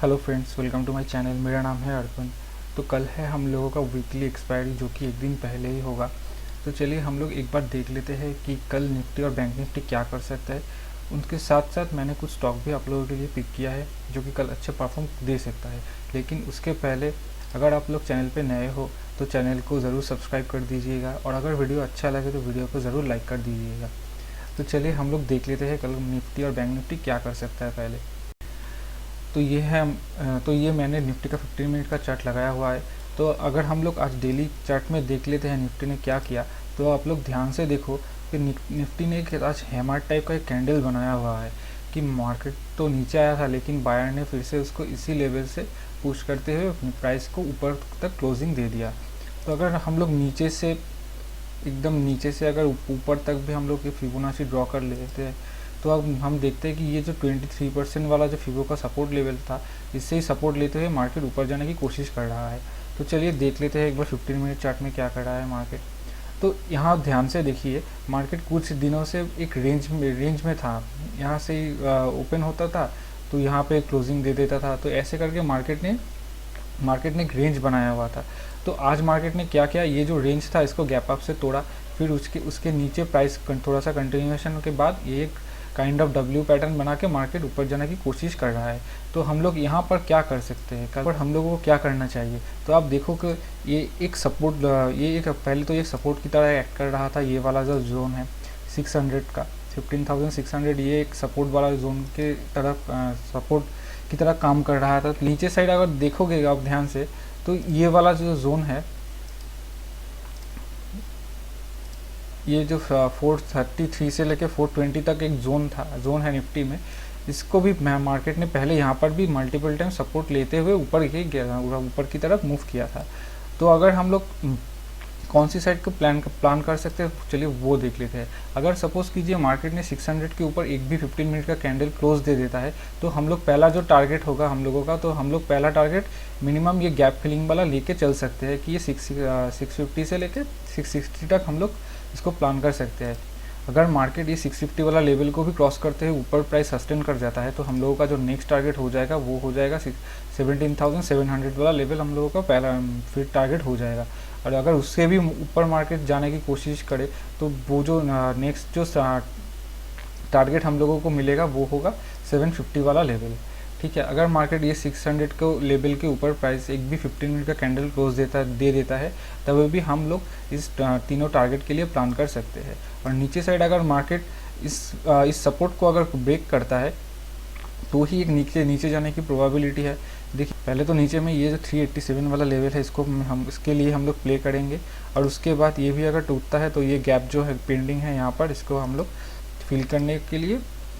Hello friends, welcome to my channel. मेरा नाम है अर्पण। तो कल है हम लोगों का वीकली एक्सपायरी, जो कि एक दिन पहले ही होगा। तो चलिए हम लोग एक बार देख लेते हैं कि कल निफ्टी और बैंक निफ्टी क्या कर सकता है। उनके साथ साथ मैंने कुछ स्टॉक भी आप लोगों के लिए पिक किया है जो कि कल अच्छे परफॉर्म दे सकता है। लेकिन उसके पहले अगर आप लोग चैनल पर नए हो तो चैनल को ज़रूर सब्सक्राइब कर दीजिएगा, और अगर वीडियो अच्छा लगे तो वीडियो को ज़रूर लाइक कर दीजिएगा। तो चलिए हम लोग देख लेते हैं कल निफ्टी और बैंक निफ्टी क्या कर सकता है पहले। तो ये मैंने निफ्टी का 15 मिनट का चार्ट लगाया हुआ है। तो अगर हम लोग आज डेली चार्ट में देख लेते हैं निफ्टी ने क्या किया, तो आप लोग ध्यान से देखो कि निफ्टी ने एक आज हैमर टाइप का एक कैंडल बनाया हुआ है कि मार्केट तो नीचे आया था, लेकिन बायर ने फिर से उसको इसी लेवल से पुश करते हुए अपनी प्राइस को ऊपर तक क्लोजिंग दे दिया। तो अगर हम लोग नीचे से एकदम नीचे से अगर ऊपर तक भी हम लोग ये फिबोनाची ड्रॉ कर लेते हैं, तो अब हम देखते हैं कि ये जो 23% वाला जो फिबो का सपोर्ट लेवल था, इससे ही सपोर्ट लेते हुए मार्केट ऊपर जाने की कोशिश कर रहा है। तो चलिए देख लेते हैं एक बार 15 मिनट चार्ट में क्या कर रहा है मार्केट। तो यहाँ ध्यान से देखिए, मार्केट कुछ दिनों से एक रेंज में था। यहाँ से ही ओपन होता था तो यहाँ पे क्लोजिंग दे देता था। तो ऐसे करके मार्केट ने एक रेंज बनाया हुआ था। तो आज मार्केट ने क्या किया, ये जो रेंज था इसको गैप अप से तोड़ा, फिर उसके नीचे प्राइस थोड़ा सा कंटिन्यूएशन के बाद ये एक काइंड ऑफ डब्ल्यू पैटर्न बना के मार्केट ऊपर जाने की कोशिश कर रहा है। तो हम लोग यहाँ पर क्या कर सकते हैं, कल पर हम लोगों को क्या करना चाहिए। तो आप देखो कि ये एक सपोर्ट, ये एक पहले तो ये सपोर्ट की तरह एक्ट कर रहा था। ये वाला जो जोन है 600 का 15,600, ये एक सपोर्ट वाला जोन के तरफ सपोर्ट की तरह काम कर रहा था। नीचे साइड अगर देखोगे आप ध्यान से, तो ये वाला जो जोन है, ये जो 433 से लेकर 420 तक एक जोन है निफ्टी में, इसको भी मार्केट ने पहले यहाँ पर भी मल्टीपल टाइम सपोर्ट लेते हुए ऊपर की तरफ मूव किया था। तो अगर हम लोग कौन सी साइड को प्लान कर सकते हैं, चलिए वो देख लेते हैं। अगर सपोज कीजिए मार्केट ने 600 के ऊपर एक भी 15 मिनट का कैंडल क्लोज दे देता है, तो हम लोग पहला जो टारगेट होगा हम लोगों का, तो हम लोग पहला टारगेट मिनिमम ये गैप फिलिंग वाला लेके चल सकते हैं कि ये 650 से लेके 660 तक हम लोग इसको प्लान कर सकते हैं। अगर मार्केट ये 650 वाला लेवल को भी क्रॉस करते हुए ऊपर प्राइस सस्टेन कर जाता है, तो हम लोगों का जो नेक्स्ट टारगेट हो जाएगा वो हो जाएगा 17,700 वाला लेवल हम लोगों का पहला फिर टारगेट हो जाएगा। और अगर उससे भी ऊपर मार्केट जाने की कोशिश करे, तो वो जो नेक्स्ट जो टारगेट हम लोगों को मिलेगा वो होगा 750 वाला लेवल। ठीक है, अगर मार्केट ये 600 को लेवल के ऊपर प्राइस एक भी 15 मिनट का कैंडल क्लोज दे देता है, तब भी हम लोग इस तीनों टारगेट के लिए प्लान कर सकते हैं। और नीचे साइड अगर मार्केट इस सपोर्ट को अगर ब्रेक करता है, तो ही एक नीचे जाने की प्रोबेबिलिटी है। देखिए पहले तो नीचे में ये जो 387 वाला लेवल है, इसके लिए हम लोग प्ले करेंगे। और उसके बाद ये भी अगर टूटता है, तो ये गैप जो है पेंडिंग है यहाँ पर, इसको हम लोग फिल करने के लिए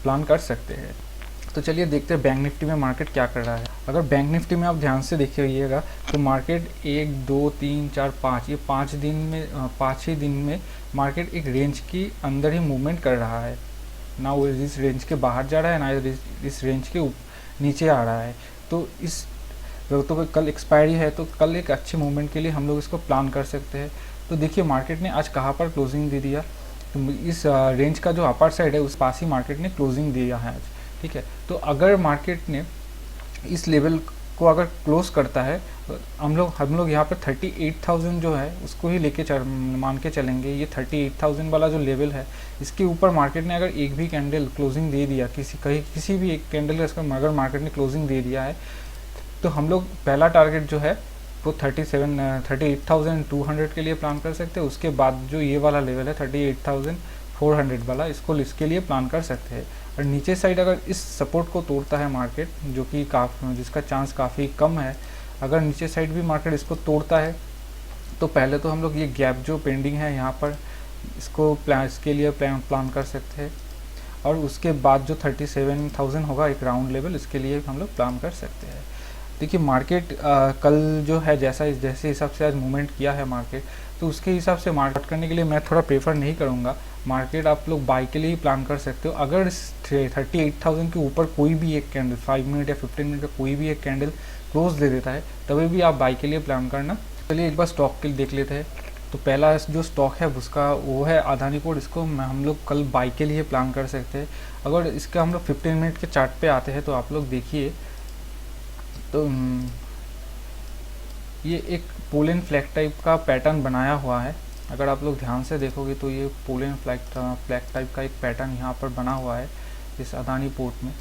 प्लान कर सकते हैं। तो चलिए देखते हैं बैंक निफ्टी में मार्केट क्या कर रहा है। अगर बैंक निफ्टी में आप ध्यान से देखिएगा, तो मार्केट 1 2 3 4 5 ये 5 ही दिन में मार्केट एक रेंज की अंदर ही मूवमेंट कर रहा है। ना वो इस रेंज के बाहर जा रहा है, ना इस रेंज के नीचे आ रहा है। तो कल एक्सपायरी है, तो कल एक अच्छे मूवमेंट के लिए हम लोग इसको प्लान कर सकते हैं। तो देखिए मार्केट ने आज कहाँ पर क्लोजिंग दे दिया, तो इस रेंज का जो अपर साइड है उस पास ही मार्केट ने क्लोजिंग दिया है आज। ठीक है, तो अगर मार्केट ने इस लेवल को अगर क्लोज करता है, हम लोग यहाँ पर 38,000 जो है उसको ही लेके मान के चलेंगे। ये 38,000 वाला जो लेवल है, इसके ऊपर मार्केट ने अगर एक भी कैंडल क्लोजिंग दे दिया, किसी भी एक कैंडल अगर मार्केट ने क्लोजिंग दे दिया है, तो हम लोग पहला टारगेट जो है वो 38,200 के लिए प्लान कर सकते हैं। उसके बाद जो ये वाला लेवल है 38,400 वाला, इसके लिए प्लान कर सकते हैं। और नीचे साइड अगर इस सपोर्ट को तोड़ता है मार्केट, जो कि जिसका चांस काफ़ी कम है, अगर नीचे साइड भी मार्केट इसको तोड़ता है, तो पहले तो हम लोग ये गैप जो पेंडिंग है यहाँ पर इसके लिए प्लान कर सकते हैं। और उसके बाद जो 37,000 होगा एक राउंड लेवल, इसके लिए हम लोग प्लान कर सकते हैं। देखिए मार्केट कल जो है जैसे हिसाब से आज मूवमेंट किया है मार्केट, तो उसके हिसाब से मार्केट करने के लिए मैं थोड़ा प्रेफर नहीं करूँगा। मार्केट आप लोग बाई के लिए ही प्लान कर सकते हो। अगर 38,000 के ऊपर कोई भी एक कैंडल 5 मिनट या 15 मिनट का कोई भी एक कैंडल क्लोज दे देता है, तभी भी आप बाई के लिए प्लान करना। चलिए एक बार स्टॉक के लिए देख लेते हैं। तो पहला जो स्टॉक है उसका वो है अदानी पोर्ट, इसको हम लोग कल बाई के लिए प्लान कर सकते हैं। अगर इसका हम लोग 15 मिनट के चार्ट पे आते हैं, तो आप लोग देखिए तो ये एक पोल एंड फ्लैग टाइप का पैटर्न बनाया हुआ है। अगर आप लोग ध्यान से देखोगे तो ये पोल एंड फ्लैग टाइप का एक पैटर्न यहाँ पर बना हुआ है इस अदानी पोर्ट में,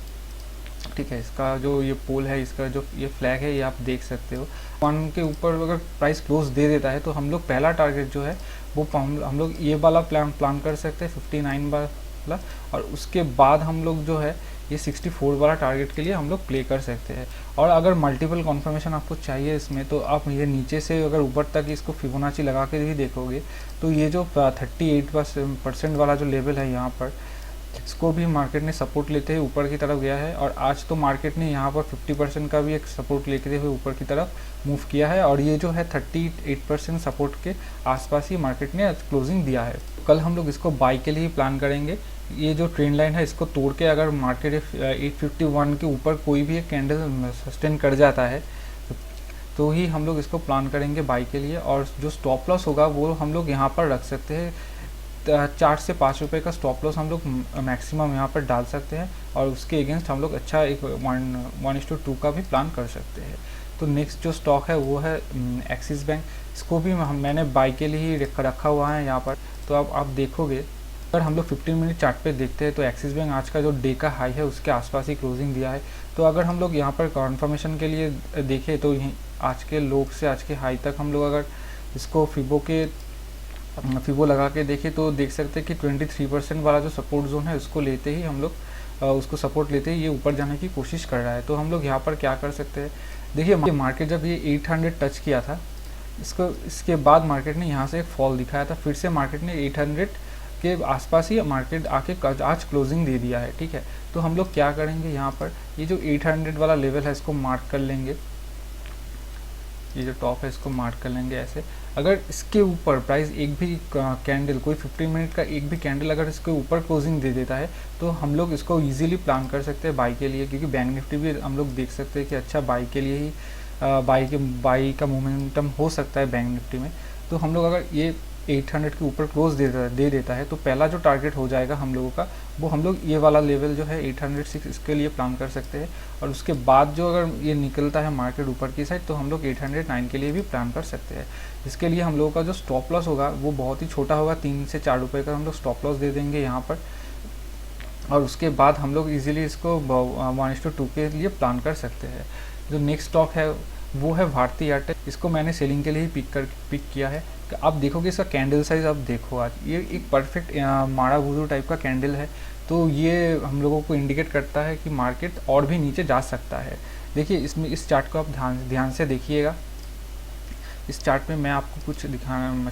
ठीक है। इसका जो ये पोल है, इसका जो ये फ्लैग है, ये आप देख सकते हो। 1 के ऊपर अगर प्राइस क्लोज दे देता है तो हम लोग पहला टारगेट जो है वो हम लोग ये वाला प्लान कर सकते हैं 59 वाला, और उसके बाद हम लोग जो है ये 64 वाला टारगेट के लिए हम लोग प्ले कर सकते हैं। और अगर मल्टीपल कॉन्फर्मेशन आपको चाहिए इसमें, तो आप ये नीचे से अगर ऊपर तक इसको फिबोनाची लगा के भी देखोगे तो ये जो 38% वाला जो लेवल है यहाँ पर, इसको भी मार्केट ने सपोर्ट लेते हुए ऊपर की तरफ गया है। और आज तो मार्केट ने यहाँ पर 50% का भी एक सपोर्ट लेते हुए ऊपर की तरफ मूव किया है, और ये जो है 38% सपोर्ट के आसपास ही मार्केट ने आज क्लोजिंग दिया है। कल हम लोग इसको बाई के लिए ही प्लान करेंगे। ये जो ट्रेंड लाइन है इसको तोड़ के अगर मार्केट 851 के ऊपर कोई भी एक कैंडल सस्टेन कर जाता है तो ही हम लोग इसको प्लान करेंगे बाई के लिए। और जो स्टॉप लॉस होगा वो हम लोग यहाँ पर रख सकते हैं, 4 से 5 रुपये का स्टॉप लॉस हम लोग मैक्सिमम यहाँ पर डाल सकते हैं, और उसके अगेंस्ट हम लोग अच्छा एक 1:2 का भी प्लान कर सकते हैं। तो नेक्स्ट जो स्टॉक है वो है एक्सिस बैंक। इसको भी मैंने बाई के लिए ही रखा हुआ है यहाँ पर। तो अब आप देखोगे, अगर हम लोग 15 मिनट चार्ट पे देखते हैं तो एक्सिस बैंक आज का जो डे का हाई है उसके आसपास ही क्लोजिंग दिया है। तो अगर हम लोग यहाँ पर कन्फर्मेशन के लिए देखें तो आज के लो से आज के हाई तक हम लोग अगर इसको फिबो लगा के देखें तो देख सकते हैं कि 23% वाला जो सपोर्ट जोन है उसको लेते ही हम लोग उसको सपोर्ट लेते ही ये ऊपर जाने की कोशिश कर रहा है। तो हम लोग यहाँ पर क्या कर सकते हैं, देखिए मार्केट जब ये 800 टच किया था इसके बाद मार्केट ने यहाँ से एक फॉल दिखाया था, फिर से मार्केट ने 800 के आसपास ही मार्केट आके आज क्लोजिंग दे दिया है, ठीक है। तो हम लोग क्या करेंगे, यहाँ पर ये जो 800 वाला लेवल है इसको मार्क कर लेंगे, ये जो टॉप है इसको मार्क कर लेंगे ऐसे। अगर इसके ऊपर प्राइस एक भी कैंडल, कोई 15 मिनट का एक भी कैंडल अगर इसके ऊपर क्लोजिंग दे देता है तो हम लोग इसको इजीली प्लान कर सकते हैं बाई के लिए, क्योंकि बैंक निफ्टी भी हम लोग देख सकते हैं कि अच्छा बाई के लिए ही बाई का मोमेंटम हो सकता है बैंक निफ्टी में। तो हम लोग अगर ये 800 के ऊपर क्लोज दे देता है तो पहला जो टारगेट हो जाएगा हम लोगों का, वो हम लोग ये वाला लेवल जो है 806 इसके लिए प्लान कर सकते हैं। और उसके बाद जो अगर ये निकलता है मार्केट ऊपर की साइड तो हम लोग 809 के लिए भी प्लान कर सकते हैं। इसके लिए हम लोगों का जो स्टॉप लॉस होगा वो बहुत ही छोटा होगा, 3 से 4 रुपये का हम लोग स्टॉप लॉस दे देंगे यहाँ पर। और उसके बाद हम लोग इजीली इसको 1:2 के लिए प्लान कर सकते हैं। जो नेक्स्ट स्टॉक है वो है भारती एयरटेल। इसको मैंने सेलिंग के लिए ही पिक किया है। आप देखोगे इसका कैंडल साइज, आप देखो आज ये एक परफेक्ट माड़ा बुजू टाइप का कैंडल है। तो ये हम लोगों को इंडिकेट करता है कि मार्केट और भी नीचे जा सकता है। देखिए इसमें इस चार्ट को आप ध्यान से देखिएगा। इस चार्ट में मैं आपको कुछ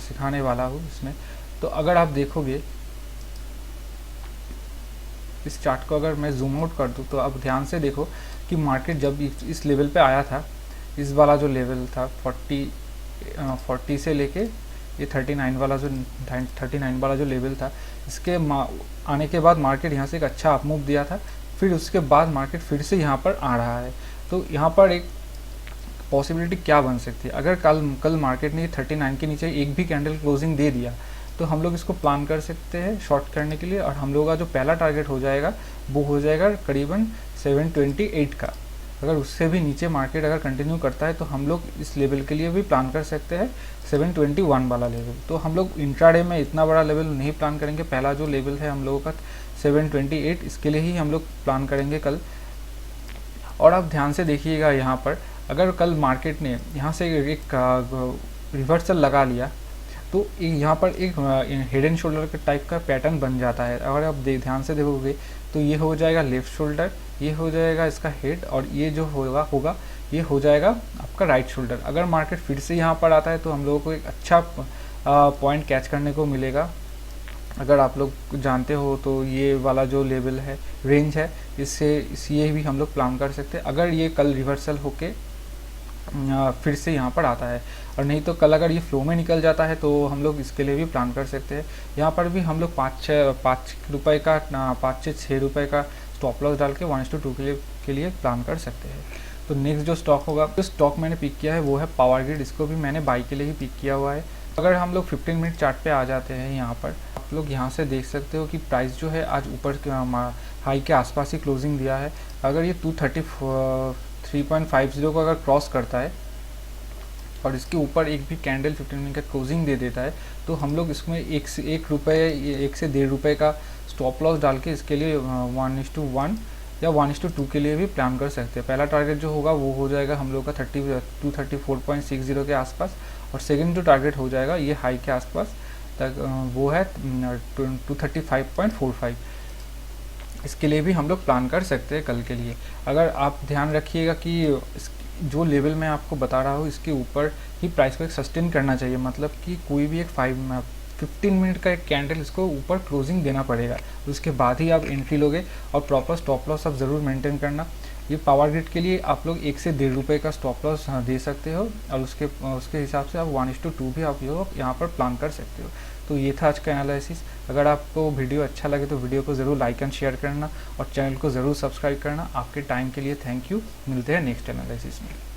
सिखाने वाला हूँ इसमें। तो अगर आप देखोगे इस चार्ट को, अगर मैं जूम आउट कर दूँ तो आप ध्यान से देखो कि मार्केट जब इस लेवल पे आया था, इस वाला जो लेवल था 40 से लेके ये 39 वाला जो लेवल था, इसके आने के बाद मार्केट यहाँ से एक अच्छा अपमूव दिया था। फिर उसके बाद मार्केट फिर से यहाँ पर आ रहा है। तो यहाँ पर एक पॉसिबिलिटी क्या बन सकती है, अगर कल मार्केट ने 39 के नीचे एक भी कैंडल क्लोजिंग दे दिया तो हम लोग इसको प्लान कर सकते हैं शॉर्ट करने के लिए। और हम लोग का जो पहला टारगेट हो जाएगा वो हो जाएगा करीबन 728 का। अगर उससे भी नीचे मार्केट अगर कंटिन्यू करता है तो हम लोग इस लेवल के लिए भी प्लान कर सकते हैं 721 वाला लेवल। तो हम लोग इंट्राडे में इतना बड़ा लेवल नहीं प्लान करेंगे। पहला जो लेवल है हम लोगों का 728, इसके लिए ही हम लोग प्लान करेंगे कल। और आप ध्यान से देखिएगा यहाँ पर, अगर कल मार्केट ने यहाँ से एक रिवर्सल लगा लिया तो यहाँ पर एक हेड एंड शोल्डर के टाइप का पैटर्न बन जाता है। अगर आप ध्यान से देखोगे तो ये हो जाएगा लेफ्ट शोल्डर, ये हो जाएगा इसका हेड, और ये जो होगा ये हो जाएगा आपका राइट शोल्डर। अगर मार्केट फिर से यहाँ पर आता है तो हम लोगों को एक अच्छा पॉइंट कैच करने को मिलेगा। अगर आप लोग जानते हो तो ये वाला जो लेवल है, रेंज है, ये भी हम लोग प्लान कर सकते हैं अगर ये कल रिवर्सल होके फिर से यहाँ पर आता है। और नहीं तो कल अगर ये फ्लो में निकल जाता है तो हम लोग इसके लिए भी प्लान कर सकते हैं। यहाँ पर भी हम लोग 5 रुपये का 5 से 6 रुपये का स्टॉप लॉस डाल के 1:2 के लिए प्लान कर सकते हैं। तो नेक्स्ट जो स्टॉक होगा, जो स्टॉक मैंने पिक किया है वो है पावर ग्रिड। इसको भी मैंने बाई के लिए ही पिक किया हुआ है। अगर हम लोग 15 मिनट चार्ट पे आ जाते हैं, यहाँ पर आप लोग यहाँ से देख सकते हो कि प्राइस जो है आज ऊपर हाई के आसपास ही क्लोजिंग दिया है। अगर ये 233 3.50 को अगर क्रॉस करता है और इसके ऊपर एक भी कैंडल 15 मिनट का क्लोजिंग दे देता है, तो हम लोग इसमें 1 से 1.5 रुपये का स्टॉप लॉस डाल के इसके लिए 1:1 या 1:2 के लिए भी प्लान कर सकते हैं। पहला टारगेट जो होगा वो हो जाएगा हम लोग का 234.60 के आसपास, और सेकंड जो टारगेट हो जाएगा ये हाई के आसपास तक, वो है 235.45। इसके लिए भी हम लोग प्लान कर सकते हैं कल के लिए। अगर आप ध्यान रखिएगा कि जो लेवल मैं आपको बता रहा हूँ इसके ऊपर ही प्राइस को एक सस्टेन करना चाहिए, मतलब कि कोई भी एक 15 मिनट का एक कैंडल इसको ऊपर क्लोजिंग देना पड़ेगा, उसके बाद ही आप एंट्री लोगे। और प्रॉपर स्टॉप लॉस आप ज़रूर मेंटेन करना। ये पावर ग्रिड के लिए आप लोग 1 से 1.5 रुपये का स्टॉप लॉस दे सकते हो, और उसके हिसाब से आप 1:2 भी आप यहाँ पर प्लान कर सकते हो। तो ये था आज का एनालिसिस। अगर आपको वीडियो अच्छा लगे तो वीडियो को ज़रूर लाइक एंड शेयर करना, और चैनल को ज़रूर सब्सक्राइब करना। आपके टाइम के लिए थैंक यू। मिलते हैं नेक्स्ट एनालिसिस में।